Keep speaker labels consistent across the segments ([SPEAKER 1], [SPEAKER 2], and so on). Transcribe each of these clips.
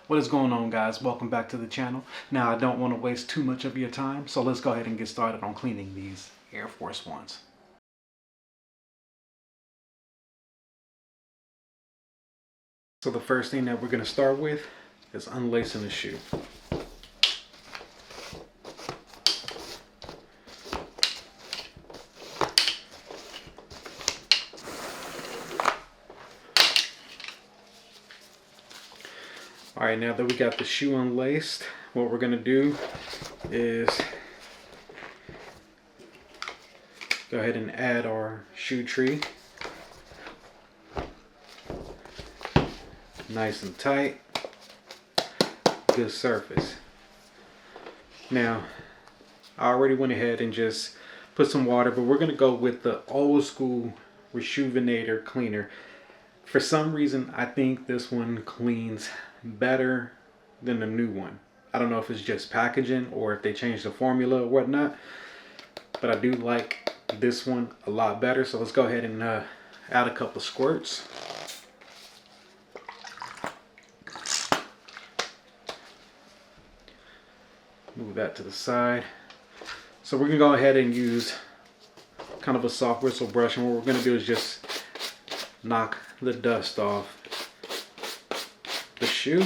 [SPEAKER 1] What is going on, guys? Welcome back to the channel. Now, I don't want to waste too much of your time, so let's go ahead and get started on cleaning these Air Force Ones. So the first thing that we're going to start with is unlacing the shoe. Alright, now that we got the shoe unlaced, what we're going to do is go ahead and add our shoe tree. Nice and tight. Good surface. Now, I already went ahead and just put some water, but we're going to go with the old school Rejuvenator cleaner. For some reason, I think this one cleans better than the new one. I don't know if it's just packaging or if they changed the formula or whatnot, but I do like this one a lot better. So let's go ahead and add a couple squirts. Move that to the side. So we're gonna go ahead and use kind of a soft bristle brush, and what we're gonna do is just knock the dust off the shoe.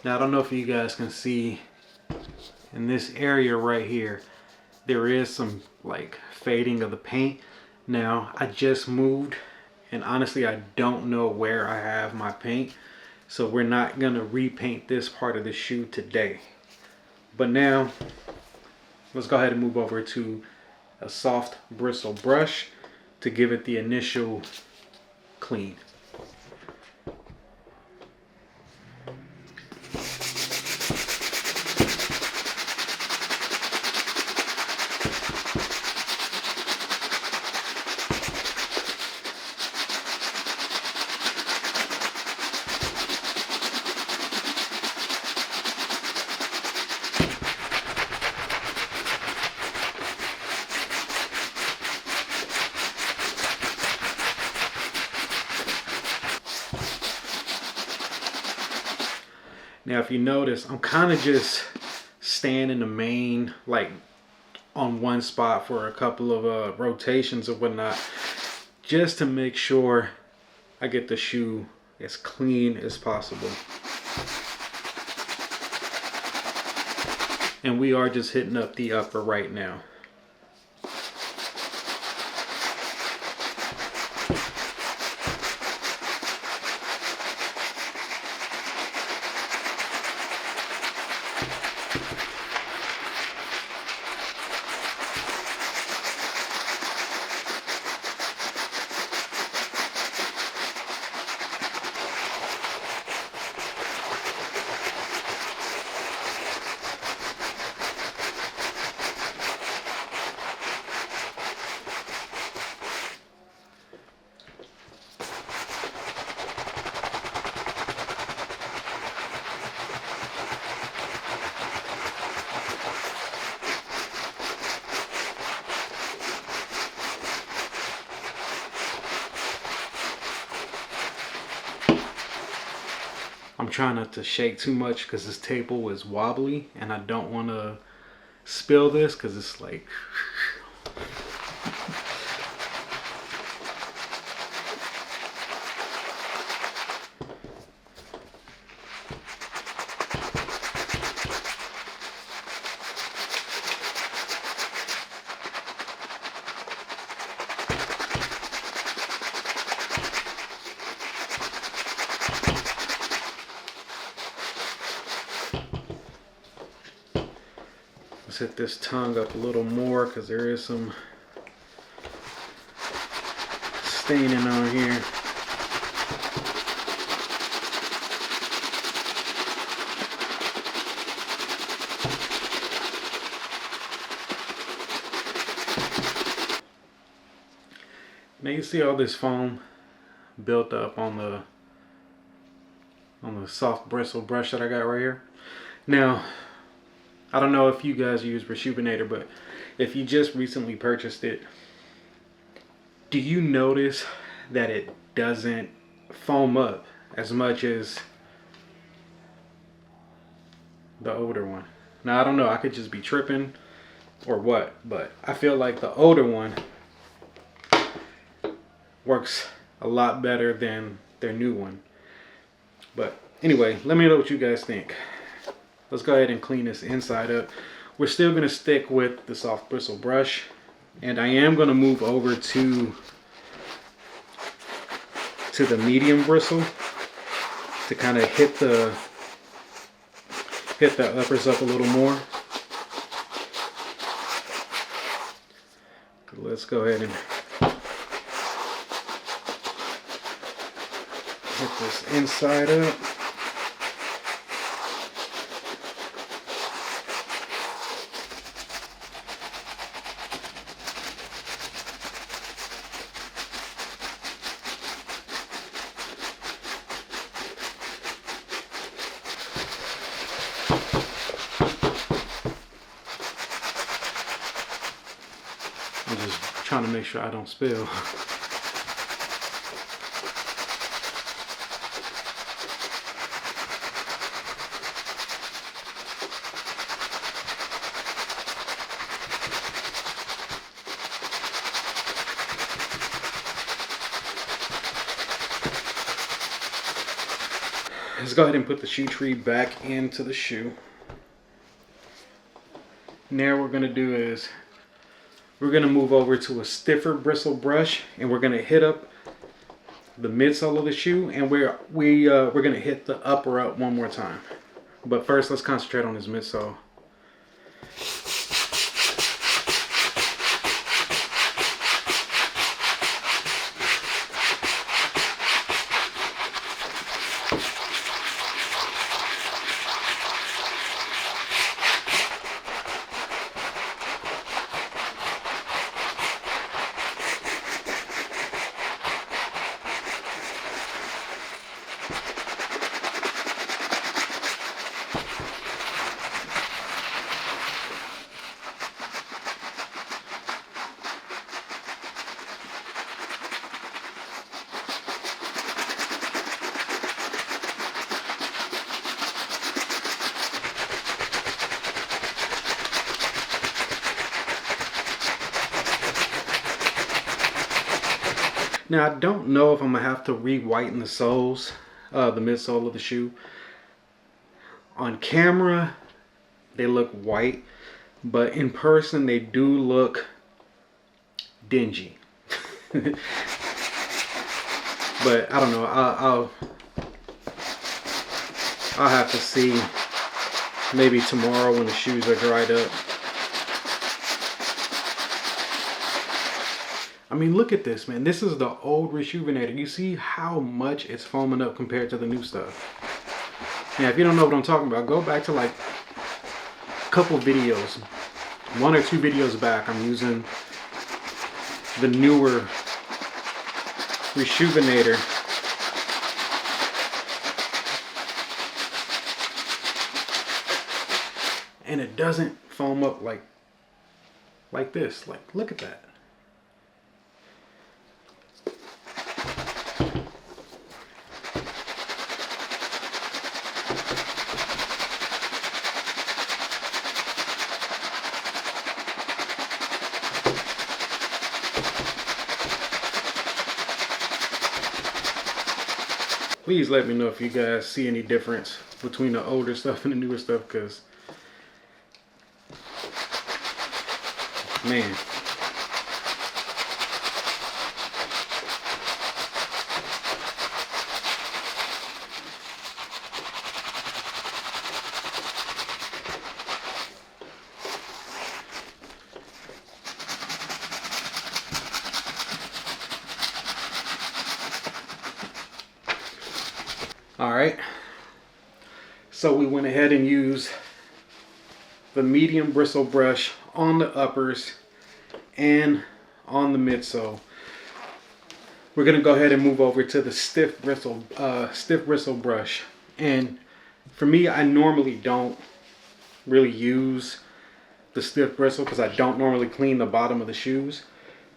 [SPEAKER 1] Now, I don't know if you guys can see in this area right here, there is some like fading of the paint. Now, I just moved, and honestly, I don't know where I have my paint. So we're not gonna repaint this part of the shoe today. But now, let's go ahead and move over to a soft bristle brush to give it the initial clean. Now, if you notice, I'm kind of just staying in the main, like on one spot for a couple of rotations or whatnot, just to make sure I get the shoe as clean as possible. And we are just hitting up the upper right now. I'm trying not to shake too much because this table is wobbly and I don't want to spill this because it's like let's hit this tongue up a little more because there is some staining on here. Now you see all this foam built up on the soft bristle brush that I got right here. Now, I don't know if you guys use Rejuvenator, but if you just recently purchased it, do you notice that it doesn't foam up as much as the older one? Now, I don't know, I could just be tripping or what, but I feel like the older one works a lot better than their new one. But anyway, let me know what you guys think. Let's go ahead and clean this inside up. We're still going to stick with the soft bristle brush, and I am going to move over to the medium bristle to kind of hit the uppers up a little more. Let's go ahead and hit this inside up. I'm just trying to make sure I don't spill. Let's go ahead and put the shoe tree back into the shoe. Now what we're going to do is we're going to move over to a stiffer bristle brush, and we're going to hit up the midsole of the shoe, and we're going to hit the upper up one more time. But first, let's concentrate on this midsole. Now, I don't know if I'm going to have to re-whiten the soles, the midsole of the shoe. On camera, they look white, but in person, they do look dingy. But I don't know, I'll have to see maybe tomorrow when the shoes are dried up. I mean, look at this, man. This is the old Rejuvenator. You see how much it's foaming up compared to the new stuff. Now, if you don't know what I'm talking about, go back to like a couple videos. 1 or 2 videos back, I'm using the newer Rejuvenator. And it doesn't foam up like this. Like, look at that. Please let me know if you guys see any difference between the older stuff and the newer stuff, because man, alright, so we went ahead and used the medium bristle brush on the uppers and on the midsole. We're going to go ahead and move over to the stiff bristle brush. And for me, I normally don't really use the stiff bristle because I don't normally clean the bottom of the shoes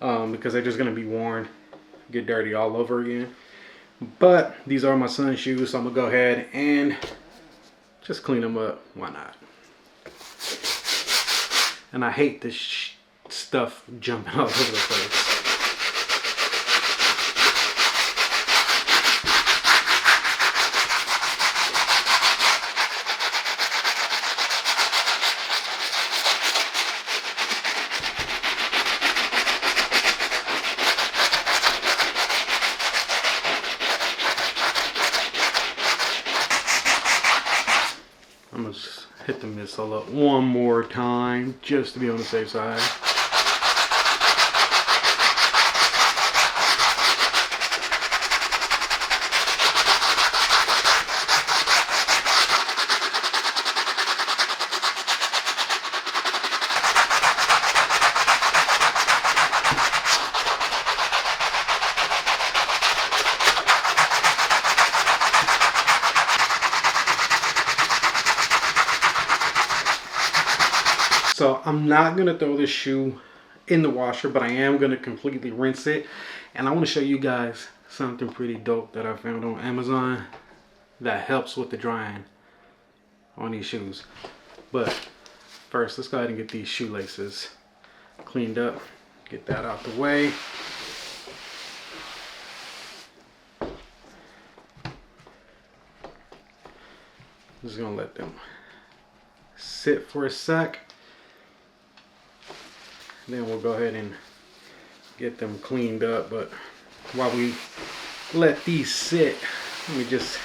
[SPEAKER 1] because they're just going to be worn, get dirty all over again. But these are my son's shoes, so I'm going to go ahead and just clean them up. Why not? And I hate this stuff jumping all over the place. I'm gonna just hit the midsole up one more time just to be on the safe side. So I'm not going to throw this shoe in the washer, but I am going to completely rinse it. And I want to show you guys something pretty dope that I found on Amazon that helps with the drying on these shoes. But first, let's go ahead and get these shoelaces cleaned up. Get that out the way. Just going to let them sit for a sec. Then we'll go ahead and get them cleaned up. But while we let these sit, let me just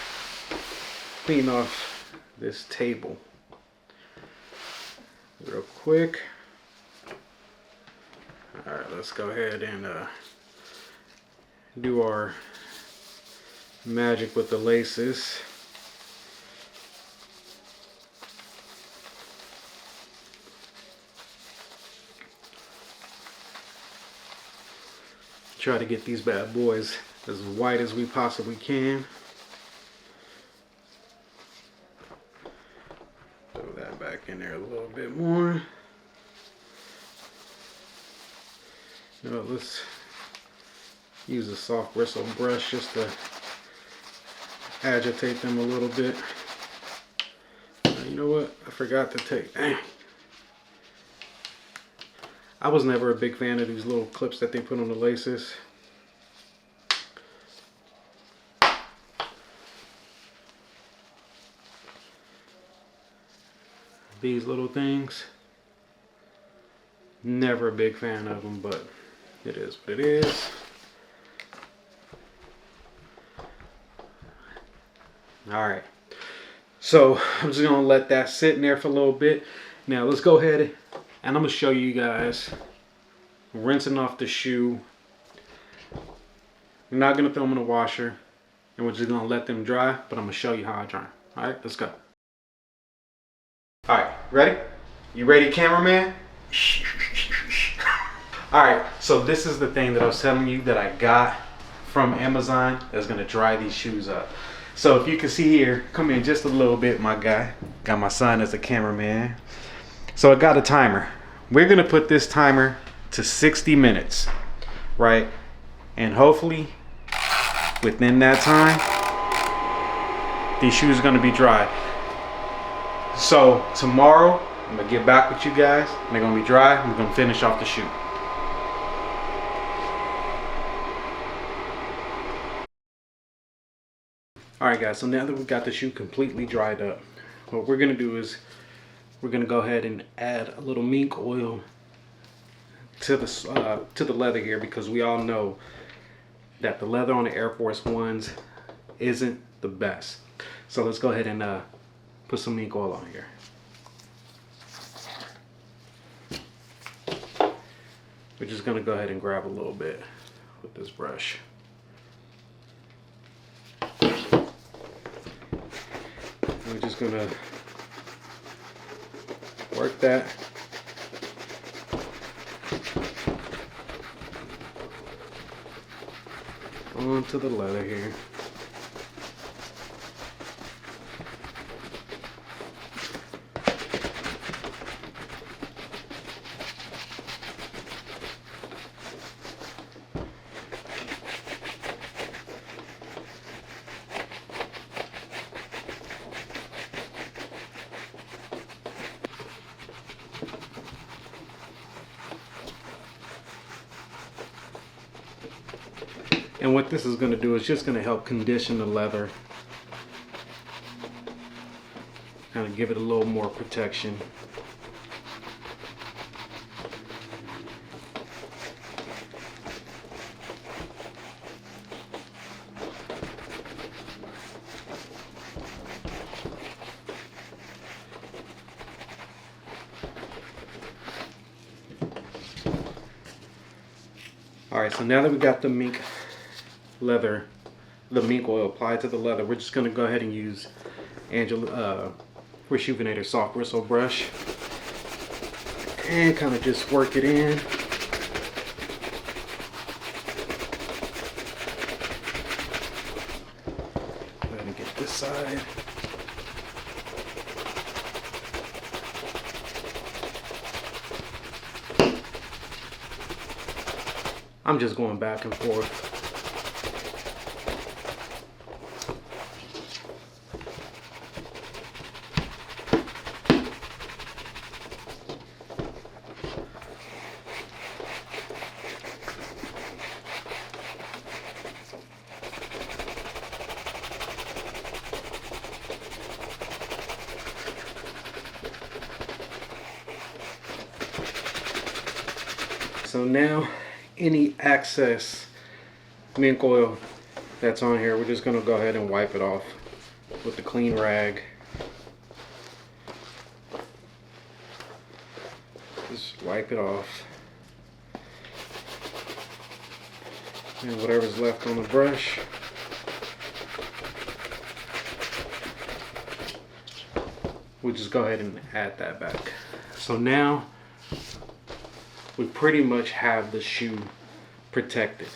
[SPEAKER 1] clean off this table real quick. All right, let's go ahead and do our magic with the laces. Try to get these bad boys as white as we possibly can. Throw that back in there a little bit more. Now let's use a soft bristle brush just to agitate them a little bit. You know what? I forgot to take. Dang. I was never a big fan of these little clips that they put on the laces. These little things. Never a big fan of them, but it is what it is. Alright. So I'm just going to let that sit in there for a little bit. Now let's go ahead and I'm going to show you guys rinsing off the shoe. We're not going to throw them in the washer, and we're just going to let them dry, but I'm going to show you how I dry them. Alright, let's go. Alright, ready? You ready, cameraman? Alright, so this is the thing that I was telling you that I got from Amazon that's going to dry these shoes up. So if you can see here, come in just a little bit, my guy. Got my son as a cameraman. So I got a timer. We're gonna put this timer to 60 minutes, right? And hopefully within that time, these shoes are gonna be dry. So tomorrow, I'm gonna get back with you guys. They're gonna be dry. I'm gonna finish off the shoe. All right, guys, so now that we got the shoe completely dried up, what we're gonna do is we're gonna go ahead and add a little mink oil to the leather here, because we all know that the leather on the Air Force Ones isn't the best. So let's go ahead and put some mink oil on here. We're just gonna go ahead and grab a little bit with this brush. We're just gonna work that onto the leather here. And what this is going to do is just going to help condition the leather, kind of give it a little more protection. Alright, so now that we got the mink leather, the mink oil applied to the leather, we're just going to go ahead and use Rejuvenator soft bristle brush and kind of just work it in. Go ahead and get this side. I'm just going back and forth. So now any excess mink oil that's on here, we're just going to go ahead and wipe it off with the clean rag. Just wipe it off. And whatever's left on the brush, we'll just go ahead and add that back. So now we pretty much have the shoe protected.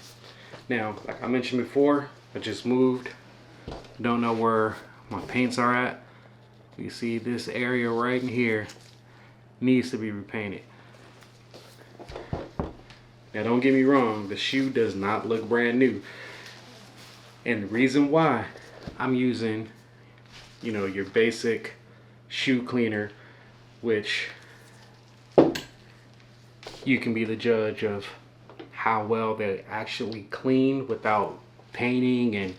[SPEAKER 1] Now, like I mentioned before, I just moved. Don't know where my paints are at. You see this area right in here needs to be repainted. Now don't get me wrong, the shoe does not look brand new. And the reason why I'm using, you know, your basic shoe cleaner, which you can be the judge of how well they actually clean without painting and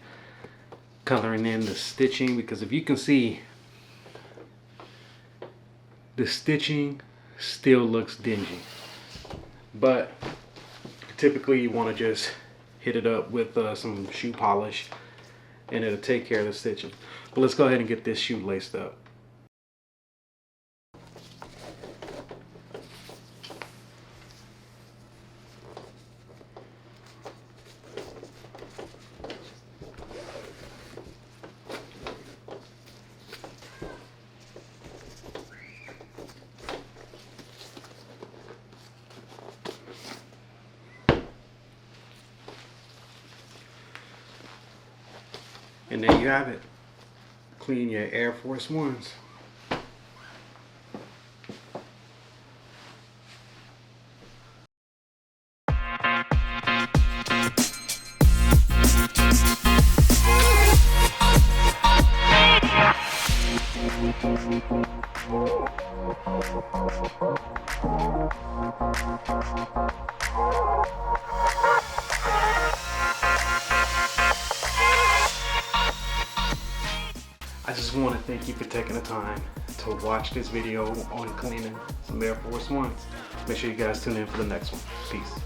[SPEAKER 1] coloring in the stitching, because if you can see, the stitching still looks dingy. But typically you want to just hit it up with some shoe polish and it'll take care of the stitching. But let's go ahead and get this shoe laced up. And there you have it. Clean your Air Force Ones. I just want to thank you for taking the time to watch this video on cleaning some Air Force Ones. Make sure you guys tune in for the next one. Peace.